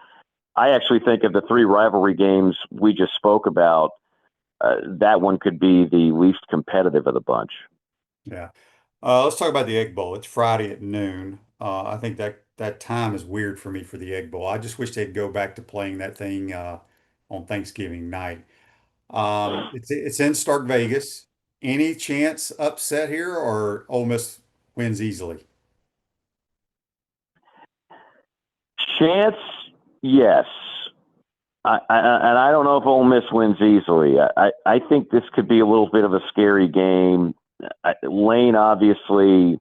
I actually think of the three rivalry games we just spoke about, that one could be the least competitive of the bunch. Yeah. Let's talk about the Egg Bowl. It's Friday at noon. I think that time is weird for me for the Egg Bowl. I just wish they'd go back to playing that thing on Thanksgiving night. It's in Stark Vegas. Any chance upset here, or Ole Miss wins easily? Chance, yes. And I don't know if Ole Miss wins easily. I think this could be a little bit of a scary game. Lane obviously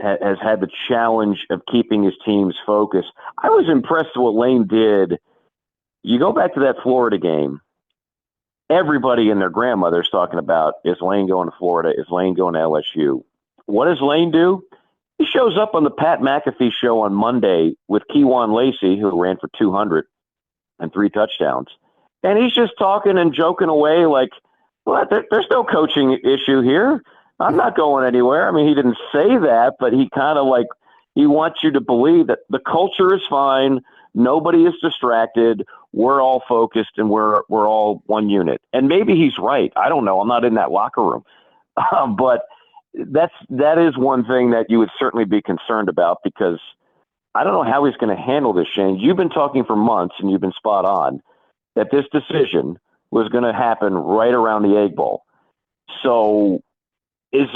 has had the challenge of keeping his teams focused. I was impressed with what Lane did. You go back to that Florida game, everybody and their grandmother's talking about, is Lane going to Florida? Is Lane going to LSU? What does Lane do? He shows up on the Pat McAfee show on Monday with Keywan Lacey, who ran for 200 and 3 touchdowns. And he's just talking and joking away like, well, there's no coaching issue here. I'm not going anywhere. I mean, he didn't say that, but he kind of like, he wants you to believe that the culture is fine. Nobody is distracted. We're all focused and we're all one unit. And maybe he's right. I don't know. I'm not in that locker room. But that is one thing that you would certainly be concerned about, because I don't know how he's going to handle this, Shane. You've been talking for months and you've been spot on that this decision was going to happen right around the Egg Bowl. So is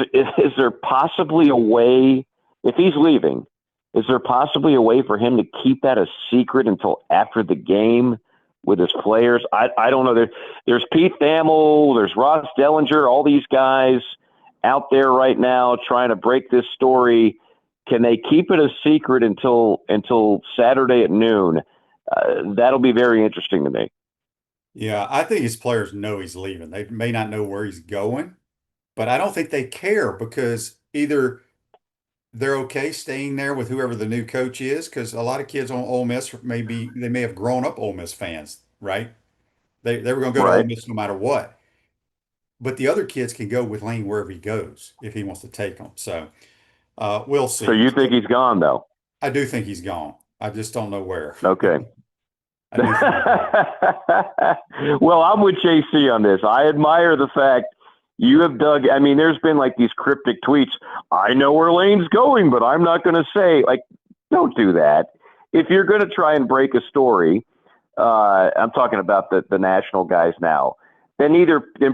there possibly a way, if he's leaving, is there possibly a way for him to keep that a secret until after the game with his players? I don't know. There's Pete Thamel, there's Ross Dellinger, all these guys out there right now trying to break this story. Can they keep it a secret until Saturday at noon? That'll be very interesting to me. Yeah, I think his players know he's leaving. They may not know where he's going, but I don't think they care, because either they're okay staying there with whoever the new coach is, because a lot of kids on Ole Miss they may have grown up Ole Miss fans, right? They were going to go to Ole Right. Miss no matter what. But the other kids can go with Lane wherever he goes if he wants to take them. So we'll see. So you think he's gone, though? I do think he's gone. I just don't know where. Okay. I do think Well, I'm with JC on this. I admire the fact you have dug. I mean, there's been like these cryptic tweets. I know where Lane's going, but I'm not going to say. Like, don't do that. If you're going to try and break a story, I'm talking about the national guys now, then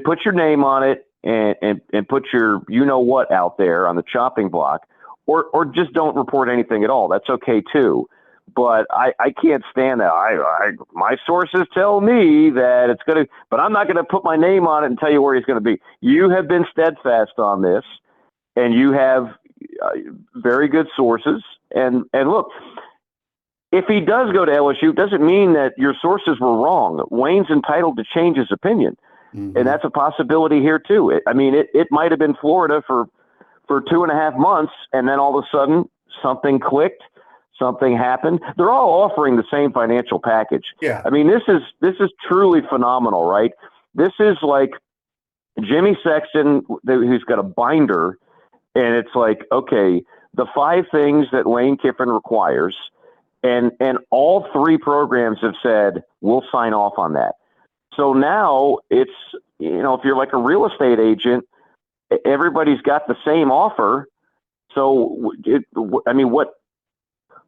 put your name on it and put your what out there on the chopping block, or just don't report anything at all. That's okay too. But I can't stand that. My sources tell me that it's going to, but I'm not going to put my name on it and tell you where he's going to be. You have been steadfast on this, and you have very good sources. And look, if he does go to LSU, it doesn't mean that your sources were wrong. Wayne's entitled to change his opinion, and that's a possibility here too. It might have been Florida for 2.5 months, and then all of a sudden something clicked. Something happened. They're all offering the same financial package. Yeah. I mean, this is truly phenomenal, right? This is like Jimmy Sexton, who's got a binder, and it's like, okay, the 5 things that Lane Kiffin requires, and all 3 programs have said, we'll sign off on that. So now it's, if you're like a real estate agent, everybody's got the same offer. So,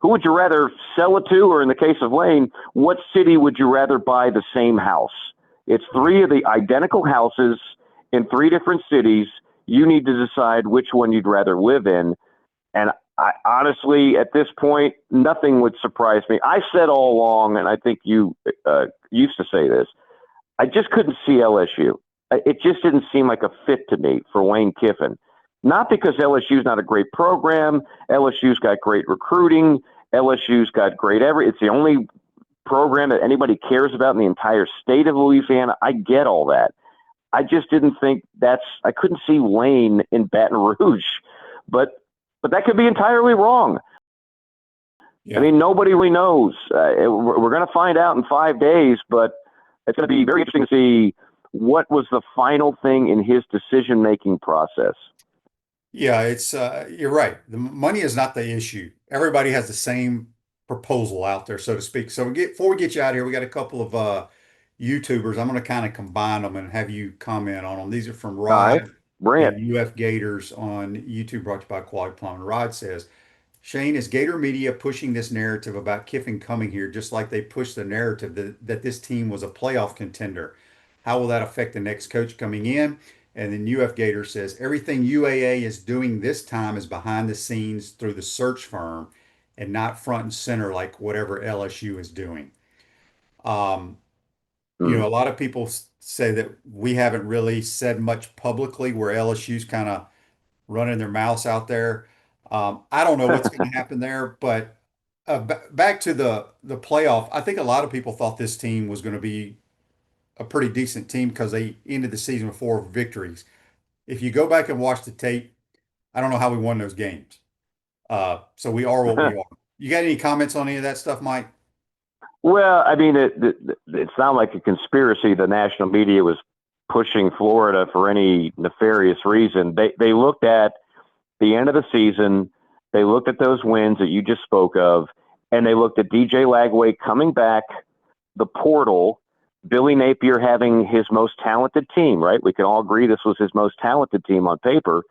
who would you rather sell it to? Or in the case of Lane, what city would you rather buy the same house? It's three of the identical houses in three different cities. You need to decide which one you'd rather live in. And I honestly, at this point, nothing would surprise me. I said all along, and I think you used to say this, I just couldn't see LSU. It just didn't seem like a fit to me for Lane Kiffin. Not because LSU's not a great program. LSU's got great recruiting. LSU's got great it's the only program that anybody cares about in the entire state of Louisiana. I get all that. I just didn't think I couldn't see Lane in Baton Rouge, but that could be entirely wrong. Yeah. I mean, nobody really knows. We're going to find out in 5 days, but it's going to be very interesting to see what was the final thing in his decision-making process. Yeah, it's you're right. The money is not the issue. Everybody has the same proposal out there, so to speak. So before we get you out of here, we got a couple of YouTubers. I'm going to kind of combine them and have you comment on them. These are from All right, Rod bring it. and UF Gators on YouTube, brought to you by Quality Plumbing. Rod says, Shane, is Gator media pushing this narrative about Kiffin coming here just like they pushed the narrative that this team was a playoff contender? How will that affect the next coach coming in? And then UF Gator says, everything UAA is doing this time is behind the scenes through the search firm and not front and center like whatever LSU is doing. Um, a lot of people say that we haven't really said much publicly where LSU's kind of running their mouths out there. I don't know what's going to happen there, but back to the playoff, I think a lot of people thought this team was going to be a pretty decent team because they ended the season with 4 victories. If you go back and watch the tape, I don't know how we won those games. So we are what we are. You got any comments on any of that stuff, Mike? Well, I mean, it's not like a conspiracy. The national media was pushing Florida for any nefarious reason. They looked at the end of the season. They looked at those wins that you just spoke of, and they looked at DJ Lagway coming back, the portal, Billy Napier having his most talented team, right? We can all agree this was his most talented team on paper.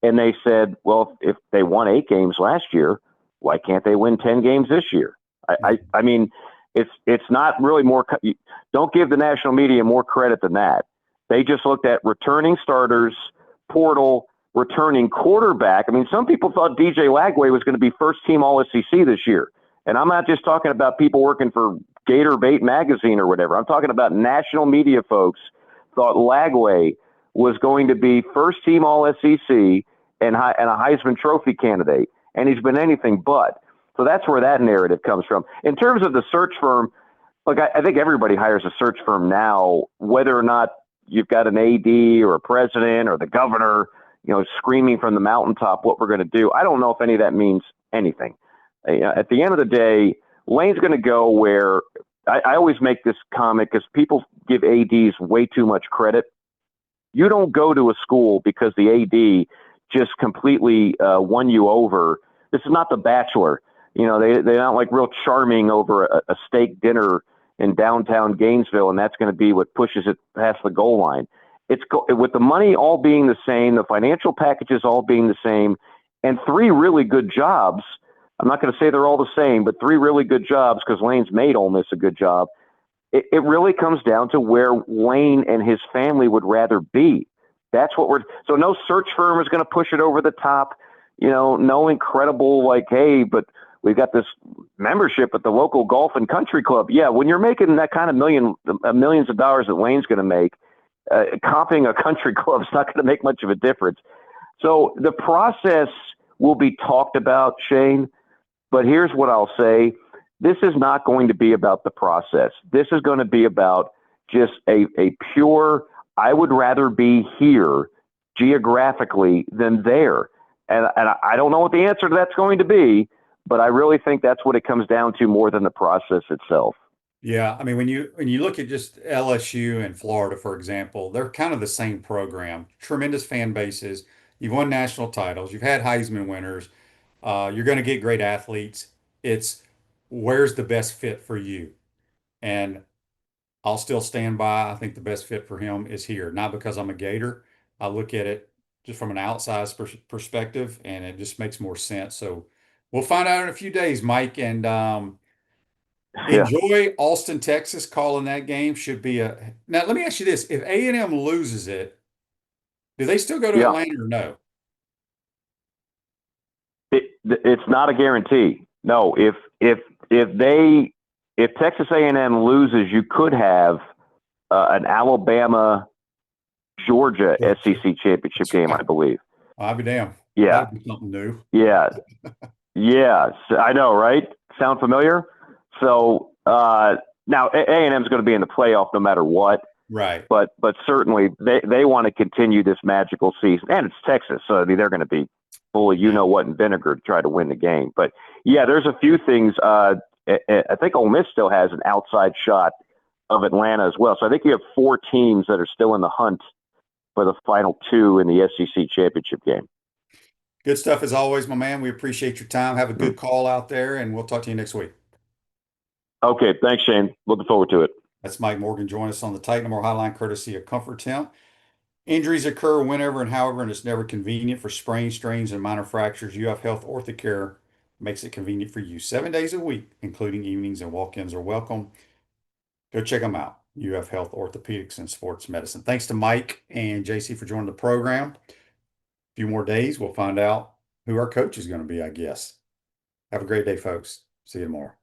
And they said, well, if they won 8 games last year, why can't they win 10 games this year? I mean, it's not really more. Don't give the national media more credit than that. They just looked at returning starters, portal, returning quarterback. I mean, some people thought DJ Lagway was going to be first team All SEC this year. And I'm not just talking about people working for Gator Bait magazine or whatever. I'm talking about national media folks thought Lagway was going to be first team All SEC and a Heisman Trophy candidate. And he's been anything but. So that's where that narrative comes from. In terms of the search firm, look, I think everybody hires a search firm now, whether or not you've got an AD or a president or the governor, screaming from the mountaintop what we're going to do. I don't know if any of that means anything. At the end of the day, Lane's going to go where I always make this comment because people give ADs way too much credit. You don't go to a school because the AD just completely won you over. This is not The Bachelor. They're not like real charming over a steak dinner in downtown Gainesville, and that's going to be what pushes it past the goal line. It's with the money all being the same, the financial packages all being the same, and 3 really good jobs. I'm not going to say they're all the same, but 3 really good jobs because Lane's made Ole Miss a good job. It really comes down to where Lane and his family would rather be. That's what so no search firm is going to push it over the top. No incredible hey, but we've got this membership at the local golf and country club. Yeah, when you're making that kind of millions of dollars that Lane's going to make, comping a country club is not going to make much of a difference. So the process will be talked about, Shane, but here's what I'll say. This is not going to be about the process. This is going to be about just a pure, I would rather be here geographically than there. And I don't know what the answer to that's going to be, but I really think that's what it comes down to more than the process itself. Yeah, I mean, when you look at just LSU and Florida, for example, they're kind of the same program. Tremendous fan bases. You've won national titles. You've had Heisman winners. You're going to get great athletes. It's where's the best fit for you? And I'll still stand by. I think the best fit for him is here, not because I'm a Gator. I look at it just from an outside perspective, and it just makes more sense. So we'll find out in a few days, Mike. And Yeah. Enjoy Austin, Texas. Calling that game should be a. Now, let me ask you this: if A&M loses it, do they still go to Yeah. Atlanta or no? It's not a guarantee. No, if Texas A&M loses, you could have an Alabama Georgia SEC championship That's game, I right. believe. I'll be damned. Yeah, That'd be something new. yeah, yeah. I know, right? Sound familiar? So now A&M is going to be in the playoff no matter what. Right. But certainly they want to continue this magical season, and it's Texas, so I mean they're going to be full of you know what and vinegar to try to win the game. But yeah, there's a few things. I think Ole Miss still has an outside shot of Atlanta as well. So I think you have 4 teams that are still in the hunt for the final 2 in the SEC championship game. Good stuff as always, my man. We appreciate your time. Have a good call out there, and we'll talk to you next week. Okay, thanks, Shane. Looking forward to it. That's Mike Morgan. Join us on the Titan More Hotline, courtesy of Comfort Temp. Injuries occur whenever and however, and it's never convenient for sprains, strains, and minor fractures. UF Health Orthocare makes it convenient for you 7 days a week, including evenings, and walk-ins are welcome. Go check them out. UF Health Orthopedics and Sports Medicine. Thanks to Mike and JC for joining the program. A few more days, we'll find out who our coach is going to be, I guess. Have a great day, folks. See you tomorrow.